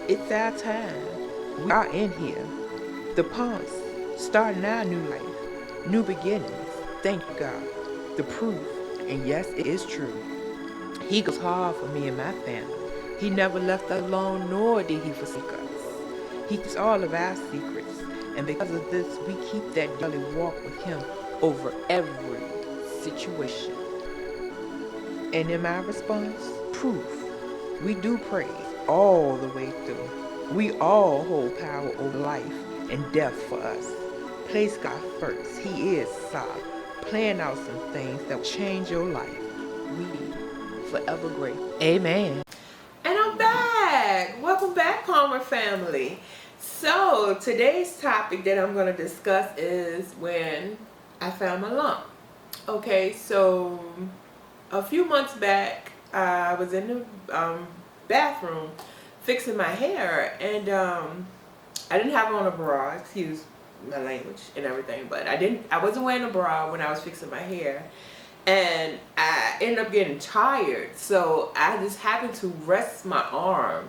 It's our time. We are in here. The pause. Starting our new life. New beginnings. Thank you, God. The proof. And yes, it is true. He goes hard for me and my family. He never left us alone, nor did he forsake us. He keeps all of our secrets. And because of this, we keep that daily walk with him over every situation. And in my response, proof. We do praise all the way through. We all hold power over life and death for us. Place God first. He is solid. Plan out some things that will change your life. We forever grateful. Amen. And I'm back. Welcome back, Palmer family. So today's topic that I'm going to discuss is when I found my lump. Okay, so a few months back, I was in the bathroom fixing my hair, and I didn't have on a bra. Excuse my language and everything, but I wasn't wearing a bra when I was fixing my hair, and I ended up getting tired. So I just happened to rest my arm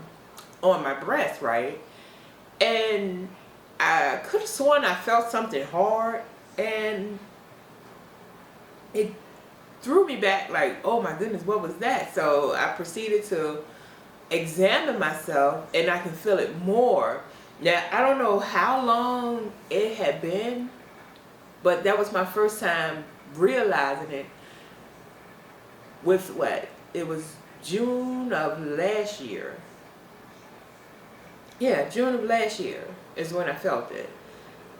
on my breast, right? And I could have sworn I felt something hard, and it threw me back like, oh my goodness, what was that? So I proceeded to examine myself, and I can feel it more. Now, I don't know how long it had been, but that was my first time realizing it with what? It was June of last year. Yeah, June of last year is when I felt it.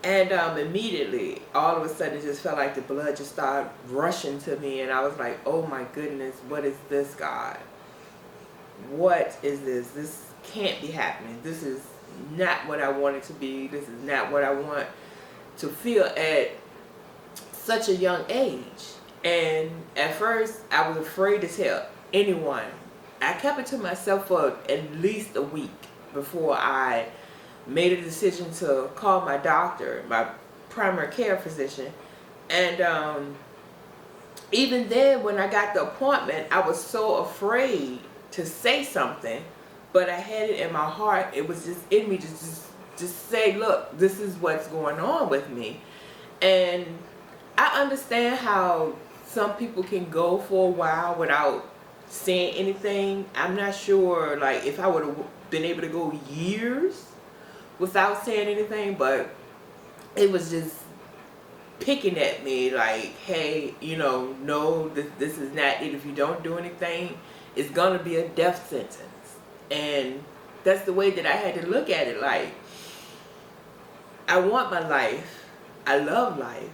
And immediately, all of a sudden, it just felt like the blood just started rushing to me. And I was like, oh my goodness, what is this, God? What is this? This can't be happening. This is not what I want it to be. This is not what I want to feel at such a young age. And at first, I was afraid to tell anyone. I kept it to myself for at least a week before I made a decision to call my doctor, my primary care physician. And even then, when I got the appointment, I was so afraid to say something, but I had it in my heart. It was just in me to just say, look, this is what's going on with me. And I understand how some people can go for a while without saying anything. I'm not sure, like, if I would have been able to go years without saying anything, but it was just picking at me like, hey, no, this is not it. If you don't do anything, it's gonna be a death sentence. And that's the way that I had to look at it. Like, I want my life. I love life.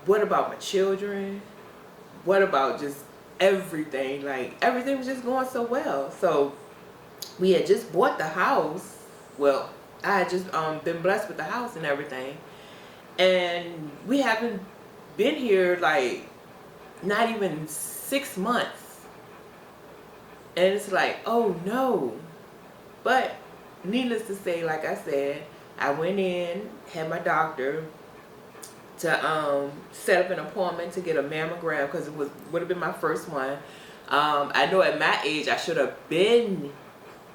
What about my children? What about just everything? Like, everything was just going so well. So we had just bought the house. Well, I had just been blessed with the house and everything. And we haven't been here like not even 6 months. And it's like, oh no. But needless to say, like I said, I went in, had my doctor to set up an appointment to get a mammogram, because it would have been my first one. I know at my age I should have been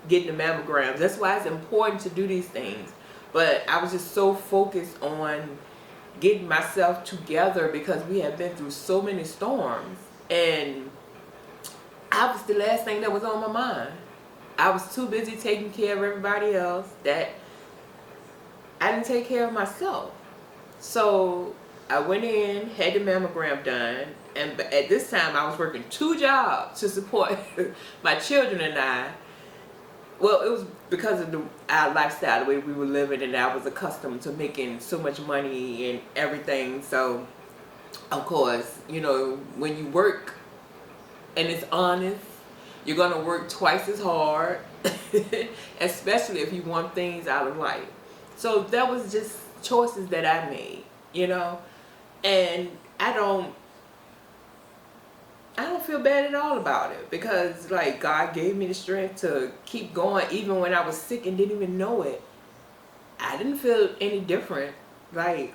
getting the mammograms. That's why it's important to do these things. But I was just so focused on getting myself together because we have been through so many storms, and I was the last thing that was on my mind. I was too busy taking care of everybody else that I didn't take care of myself. So I went in, had the mammogram done, and at this time I was working 2 jobs to support my children and I. Well, it was because of our lifestyle, the way we were living, and I was accustomed to making so much money and everything. So, of course, when you work and it's honest, you're going to work twice as hard, especially if you want things out of life. So that was just choices that I made, and I don't feel bad at all about it, because like God gave me the strength to keep going even when I was sick and didn't even know it. I didn't feel any different. Like,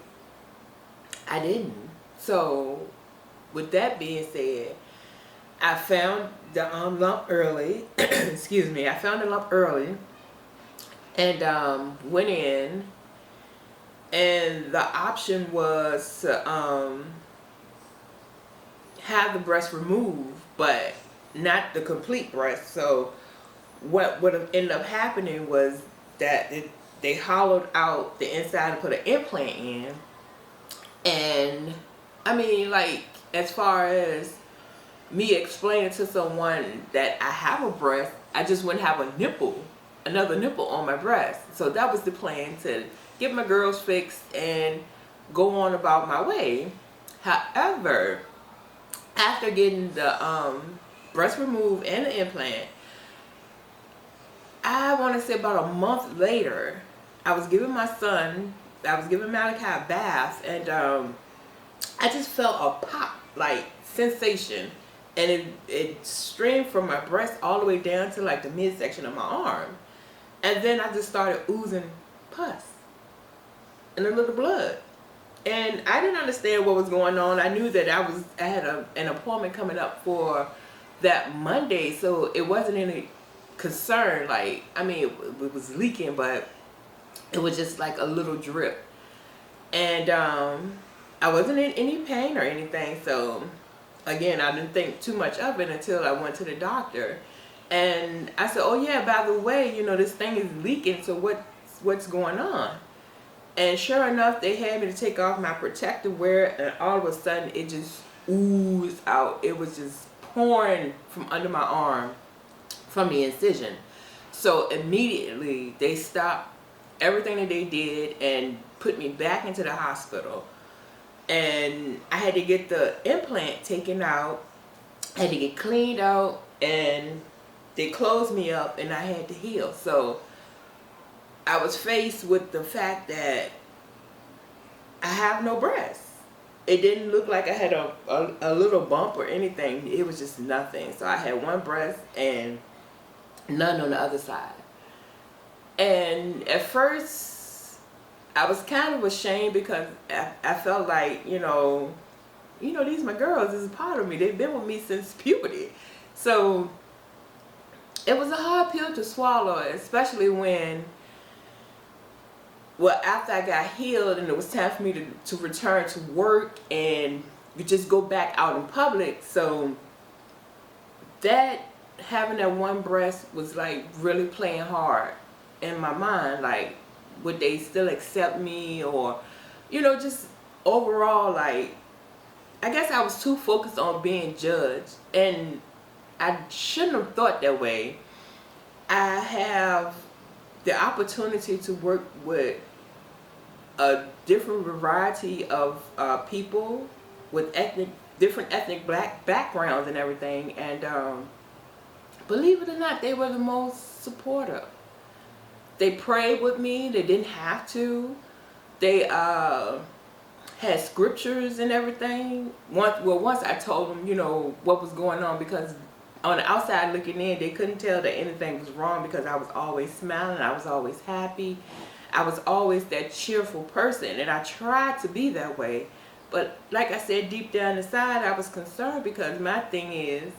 I didn't. So with that being said, I found the lump early. Excuse me. I found the lump early, And went in, and the option was to have the breast removed, but not the complete breast. So what would have ended up happening was that they hollowed out the inside and put an implant in. And I mean, like, as far as me explaining to someone that I have a breast, I just wouldn't have a nipple, another nipple on my breast. So that was the plan, to get my girls fixed and go on about my way. However, after getting the breast removed and the implant, I want to say about a month later, I was giving Malachi a bath, and I just felt a pop, like, sensation, and it streamed from my breast all the way down to like the midsection of my arm, and then I just started oozing pus and a little blood, and I didn't understand what was going on. I knew that I had an appointment coming up for that Monday, so it wasn't any concern. Like, I mean, it was leaking, but it was just like a little drip, and I wasn't in any pain or anything. So again, I didn't think too much of it until I went to the doctor, and I said, "Oh yeah, by the way, this thing is leaking. So what's going on?" And sure enough, they had me to take off my protective wear, and all of a sudden, it just oozed out. It was just pouring from under my arm, from the incision. So immediately, they stopped everything that they did and put me back into the hospital. And I had to get the implant taken out. I had to get cleaned out, and they closed me up, and I had to heal. So I was faced with the fact that I have no breasts. It didn't look like I had a little bump or anything. It was just nothing. So I had one breast and none on the other side. And at first, I was kind of ashamed, because I felt like, these are my girls. This is part of me. They've been with me since puberty. So it was a hard pill to swallow, especially when, after I got healed and it was time for me to return to work and you just go back out in public. So that, having that one breast was like really playing hard in my mind. Like, would they still accept me, or just overall, like, I guess I was too focused on being judged, and I shouldn't have thought that way. I have the opportunity to work with a different variety of people with different ethnic black backgrounds and everything, and believe it or not, they were the most supportive. They prayed with me. They didn't have to. They had scriptures and everything. Once I told them, what was going on, because on the outside looking in, they couldn't tell that anything was wrong, because I was always smiling. I was always happy. I was always that cheerful person, and I tried to be that way. But like I said, deep down inside, I was concerned, because my thing is,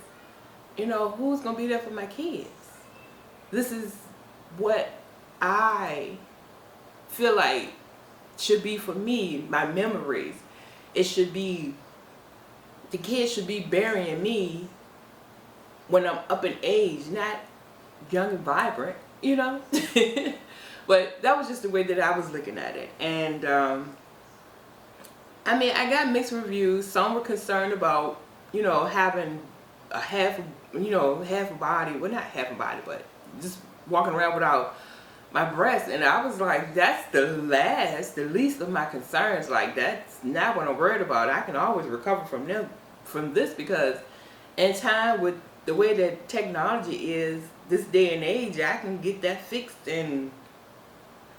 who's going to be there for my kids? This is what I feel like should be for me, my memories. It should be, the kids should be burying me when I'm up in age, not young and vibrant, But that was just the way that I was looking at it. And I mean, I got mixed reviews. Some were concerned about, having a half a body. Well, not half a body, but just walking around without my breasts. And I was like, that's the least of my concerns. Like, that's not what I'm worried about. I can always recover from this, because in time, with the way that technology is this day and age, I can get that fixed, and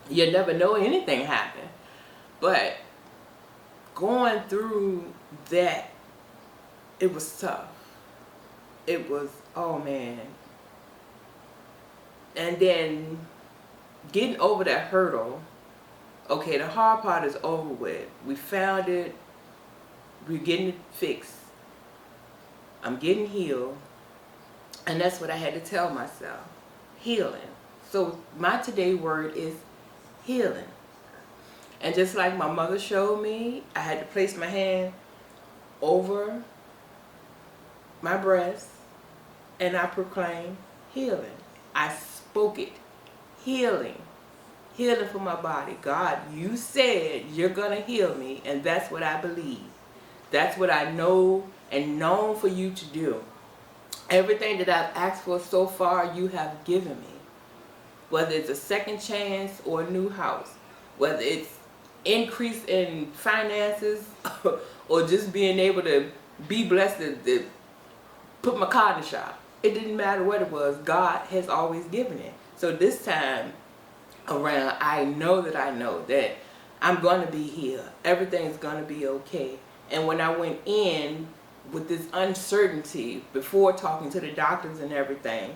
you never know, anything happen. But going through that, it was tough. It was, oh man. And then getting over that hurdle, okay, the hard part is over with. We found it. We're getting it fixed. I'm getting healed. And that's what I had to tell myself. Healing. So my today word is healing. And just like my mother showed me, I had to place my hand over my breast and I proclaimed healing. I spoke it. Healing. Healing for my body. God, you said you're going to heal me, and that's what I believe. That's what I know and known for you to do. Everything that I've asked for so far, you have given me. Whether it's a second chance or a new house, whether it's increase in finances or just being able to be blessed to put my car in the shop. It didn't matter what it was. God has always given it. So this time around, I know that I'm going to be healed. Everything's going to be okay. And when I went in with this uncertainty before talking to the doctors and everything,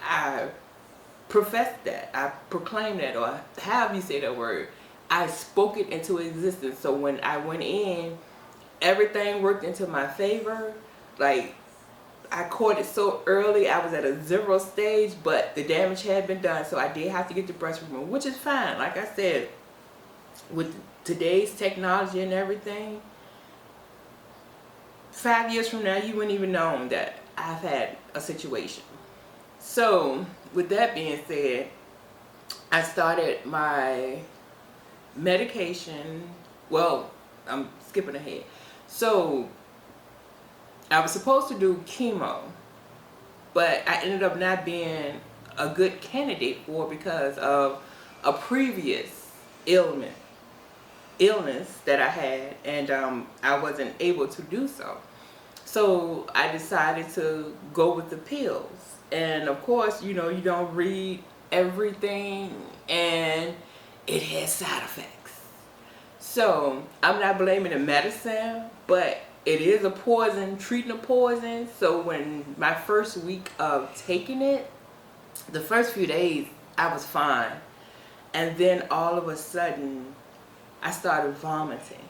I professed that. I proclaimed that, or however you say that word. I spoke it into existence. So when I went in, everything worked into my favor. Like, I caught it so early. I was at a 0 stage, but the damage had been done. So I did have to get the breast removed, which is fine. Like I said, with today's technology and everything, 5 years from now, you wouldn't even know that I've had a situation. So with that being said, I started my medication. Well, I'm skipping ahead. So I was supposed to do chemo, but I ended up not being a good candidate for because of a previous illness that I had, and I wasn't able to do so. So I decided to go with the pills. And of course, you know, you don't read everything, and it has side effects. So I'm not blaming the medicine, but it is a poison, treating a poison. So when my first week of taking it, the first few days I was fine. And then all of a sudden I started vomiting.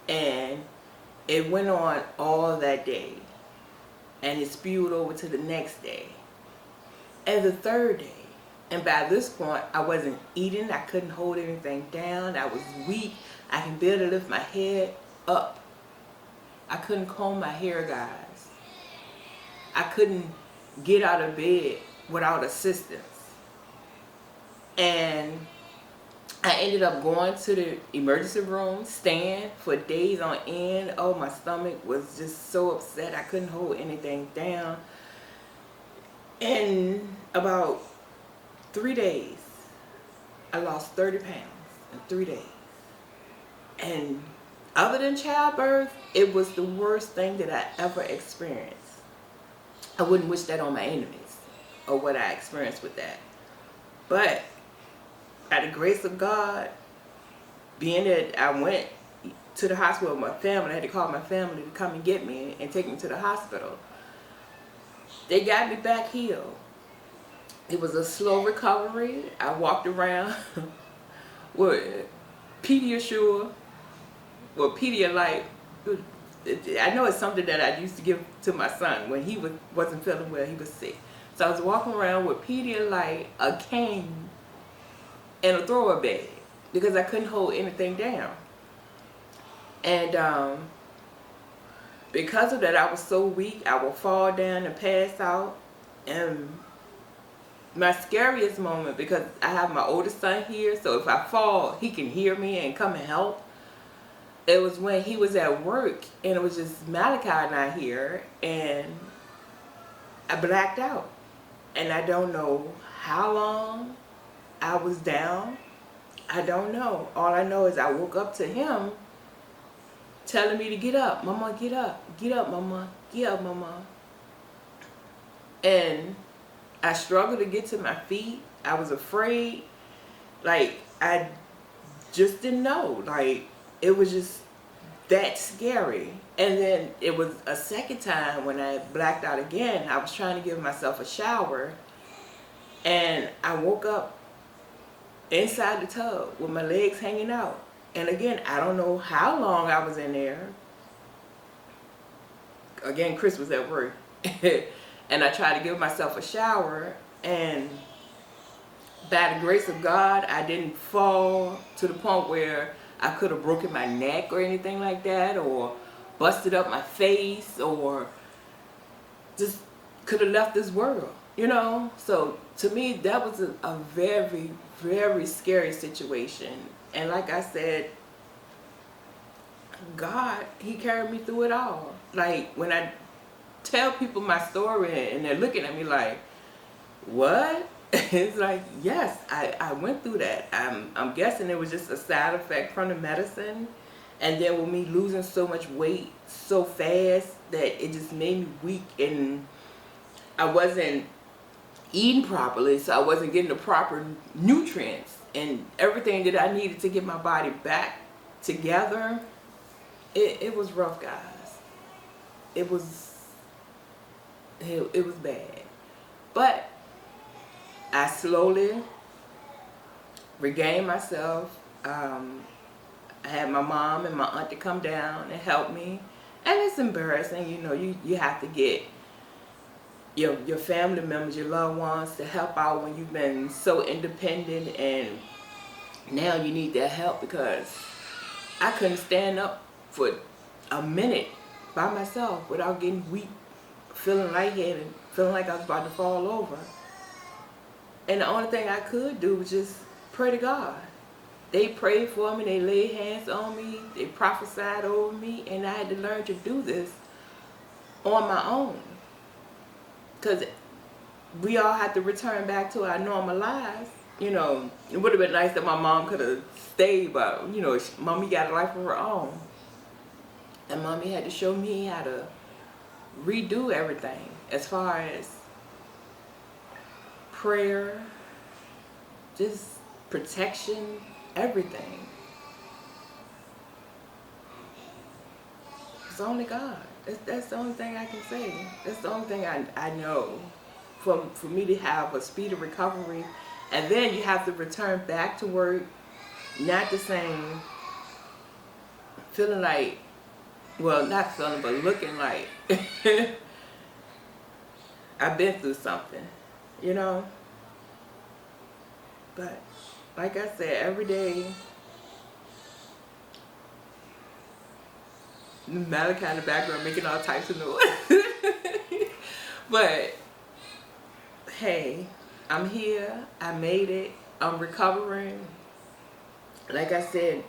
And it went on all that day. And it spewed over to the next day. And the third day. And by this point, I wasn't eating. I couldn't hold anything down. I was weak. I can barely lift my head up. I couldn't comb my hair, guys. I couldn't get out of bed without assistance. And I ended up going to the emergency room, staying for days on end. Oh, my stomach was just so upset. I couldn't hold anything down. In about 3 days, I lost 30 pounds in 3 days. And other than childbirth, it was the worst thing that I ever experienced. I wouldn't wish that on my enemies, or what I experienced with that. But by the grace of God, being that I went to the hospital with my family, I had to call my family to come and get me and take me to the hospital. They got me back healed. It was a slow recovery. I walked around with Pediasure, well, Pedialyte. I know it's something that I used to give to my son when he wasn't feeling well, he was sick. So I was walking around with Pedialyte, a cane, and a thrower bag because I couldn't hold anything down. And because of that, I was so weak, I would fall down and pass out. And my scariest moment, because I have my oldest son here, so if I fall, he can hear me and come and help. It was when he was at work, and it was just Malachi and I here, and I blacked out. And I don't know how long I was down. I don't know. All I know is I woke up to him telling me to get up. Mama, get up. Get up, Mama. Get up, Mama. And I struggled to get to my feet. I was afraid. Like, I just didn't know. Like, it was just that scary. And then it was a second time when I blacked out again. I was trying to give myself a shower. And I woke up inside the tub with my legs hanging out. And again, I don't know how long I was in there. Again, Chris was at work. And I tried to give myself a shower, and by the grace of God, I didn't fall to the point where I could have broken my neck or anything like that, or busted up my face, or just could have left this world, you know. So to me, that was a very, very scary situation. And like I said, God, he carried me through it all. Like, when I tell people my story and they're looking at me like, what? It's like, yes, I went through that. I'm guessing it was just a side effect from the medicine. And then with me losing so much weight so fast that it just made me weak, and I wasn't eating properly, so I wasn't getting the proper nutrients and everything that I needed to get my body back together. It was rough, guys. It was bad. But I slowly regained myself. I had my mom and my aunt to come down and help me. And it's embarrassing, you know, you have to get your family members, your loved ones to help out when you've been so independent, and now you need their help, because I couldn't stand up for a minute by myself without getting weak, feeling lightheaded, feeling like I was about to fall over. And the only thing I could do was just pray to God. They prayed for me, they laid hands on me, they prophesied over me, and I had to learn to do this on my own. Because we all had to return back to our normal lives. You know, it would have been nice that my mom could have stayed, but, you know, mommy got a life of her own. And mommy had to show me how to redo everything as far as prayer, just protection, everything. It's only God. That's the only thing I can say. That's the only thing I know. For me to have a speedy recovery, and then you have to return back to work, not the same, feeling like, well, not feeling, but looking like I've been through something, you know. But like I said, every day, Malachi in the background making all types of noise. But hey, I'm here. I made it. I'm recovering. Like I said,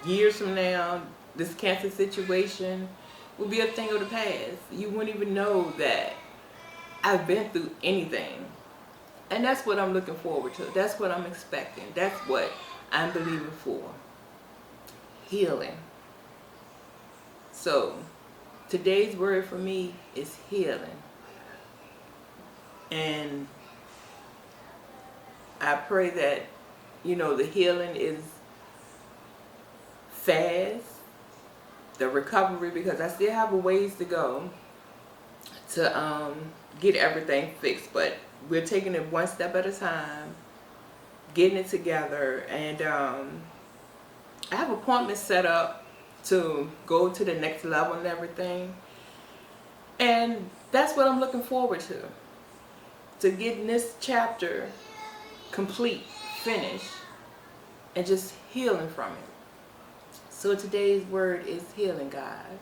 years from now, this cancer situation will be a thing of the past. You wouldn't even know that I've been through anything. And that's what I'm looking forward to. That's what I'm expecting. That's what I'm believing for. Healing. So, today's word for me is healing. And I pray that, you know, the healing is fast, the recovery, because I still have a ways to go to get everything fixed. But we're taking it one step at a time, getting it together. And I have appointments set up to go to the next level and everything. And that's what I'm looking forward to getting this chapter complete, finished, and just healing from it. So today's word is healing, guys.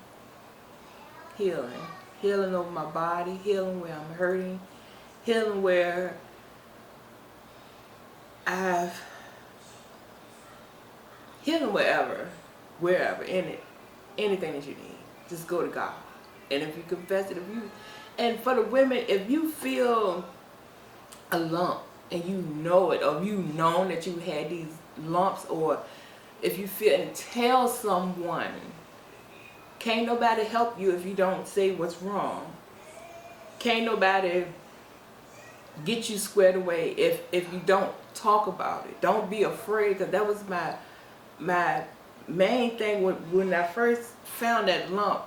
Healing. Healing over my body, healing where I'm hurting, healing where healing wherever in it, anything that you need, just go to God. And if you confess it, and for the women, if you feel a lump and you know it, or you known that you had these lumps, or if you feel, and tell someone. Can't nobody help you if you don't say what's wrong. Can't nobody get you squared away if you don't talk about it. Don't be afraid, because that was my main thing when I first found that lump.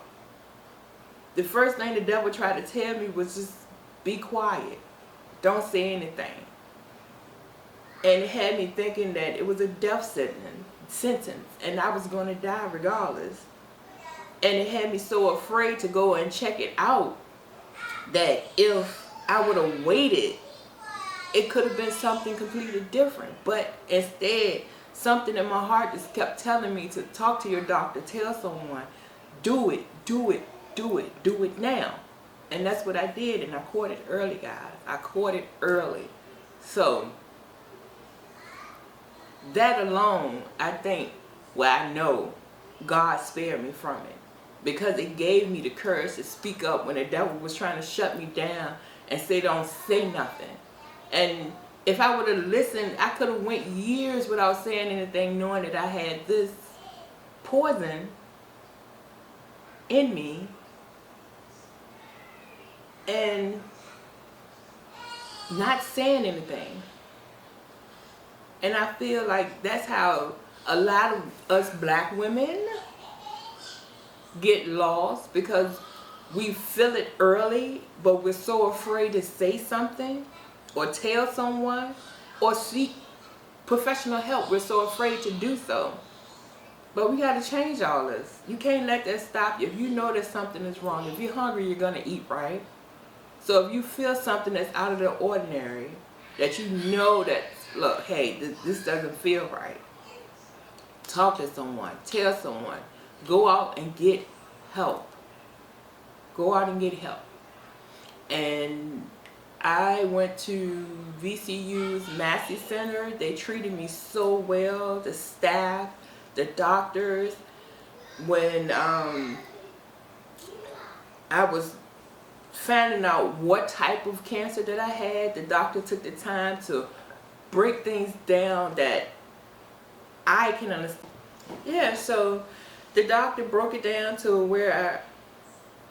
The first thing the devil tried to tell me was just be quiet. Don't say anything. And it had me thinking that it was a death sentence and I was going to die regardless. And it had me so afraid to go and check it out that if I would have waited, it could have been something completely different. But instead, something in my heart just kept telling me to talk to your doctor, tell someone, do it, do it, do it, do it now. And that's what I did, and I caught it early, guys. I caught it early. So that alone, I think, well, I know God spared me from it, because it gave me the courage to speak up when the devil was trying to shut me down and say don't say nothing. And if I would have listened, I could have went years without saying anything, knowing that I had this poison in me, and not saying anything. And I feel like that's how a lot of us black women get lost, because we feel it early, but we're so afraid to say something or tell someone or seek professional help. We're so afraid to do so. But we got to change all this. You can't let that stop you. If you know that something is wrong, if you're hungry, you're going to eat, right? So if you feel something that's out of the ordinary, that you know that, look, hey, this doesn't feel right, talk to someone, tell someone, go out and get help. Go out and get help. And I went to VCU's Massey Center. They treated me so well, the staff, the doctors. When I was finding out what type of cancer that I had, the doctor took the time to break things down that I can understand. Yeah, so the doctor broke it down to where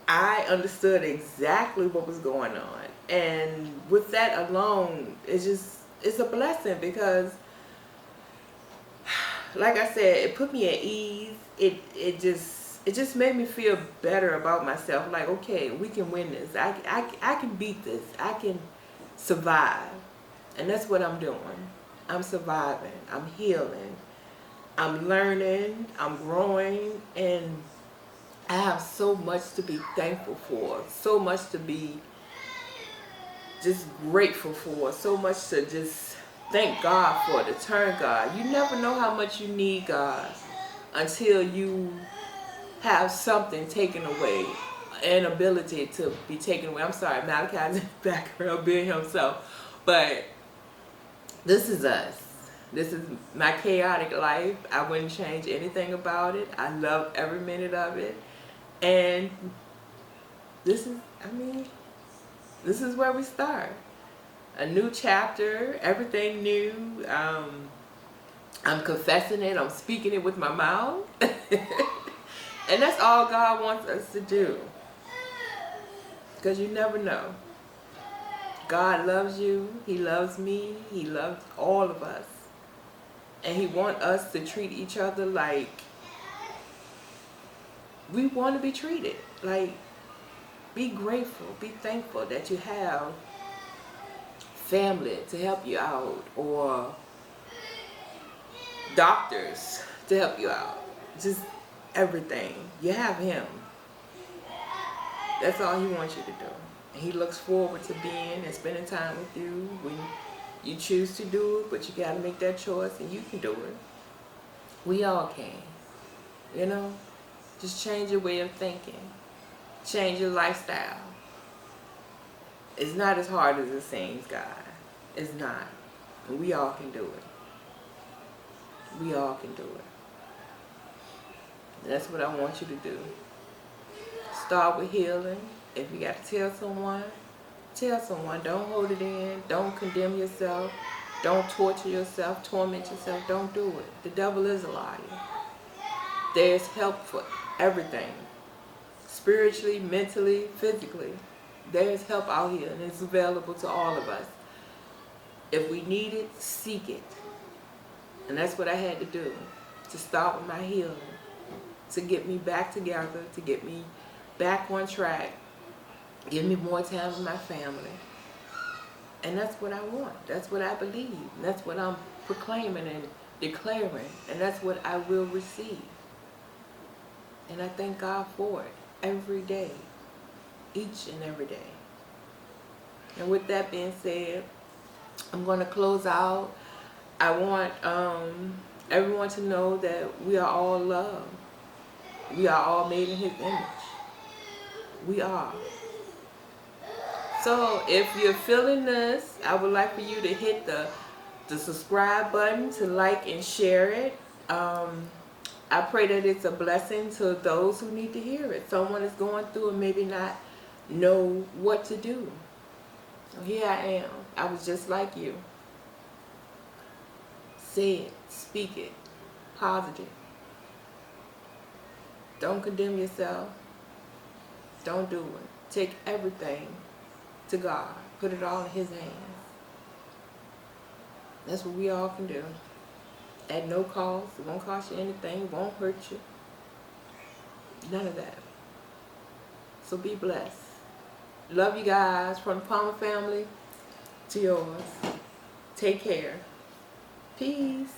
I understood exactly what was going on. And with that alone, it's a blessing, because like I said, it put me at ease. It just made me feel better about myself. Like, okay, we can win this. I can beat this. I can survive. And that's what I'm doing. I'm surviving. I'm healing. I'm learning. I'm growing. And I have so much to be thankful for. So much to be just grateful for. So much to just thank God for, to turn God. You never know how much you need God until you have something taken away, an ability to be taken away. I'm sorry, Malachi's in the background being himself, but this is us. This is my chaotic life. I wouldn't change anything about it. I love every minute of it, and this is where we start. A new chapter, everything new. I'm confessing it, I'm speaking it with my mouth. And that's all God wants us to do. Because you never know. God loves you, He loves me, He loves all of us. And He wants us to treat each other like we want to be treated. Like, be grateful, be thankful that you have family to help you out, or doctors to help you out. Just everything. You have Him. That's all He wants you to do. And He looks forward to being and spending time with you when you choose to do it, but you got to make that choice, and you can do it. We all can. You know? Just change your way of thinking. Change your lifestyle. It's not as hard as it seems, guys. It's not. And we all can do it. We all can do it. And that's what I want you to do. Start with healing. If you got to tell someone, tell someone. Don't hold it in. Don't condemn yourself. Don't torture yourself, torment yourself. Don't do it. The devil is a liar. There's help for everything. Spiritually, mentally, physically. There's help out here, and it's available to all of us. If we need it, seek it. And that's what I had to do, to start with my healing, to get me back together, to get me back on track, give me more time with my family. And that's what I want. That's what I believe. And that's what I'm proclaiming and declaring. And that's what I will receive. And I thank God for it every day, each and every day. And with that being said, I'm going to close out. I want everyone to know that we are all loved. We are all made in His image. We are. So if you're feeling this, I would like for you to hit the subscribe button, to like and share it. I pray that it's a blessing to those who need to hear it. Someone is going through and maybe not know what to do. So here I am. I was just like you. Say it, speak it, positive. Don't condemn yourself. Don't do it. Take everything to God. Put it all in His hands. That's what we all can do. At no cost. It won't cost you anything. It won't hurt you. None of that. So be blessed. Love you guys. From the Palmer family to yours. Take care. Peace.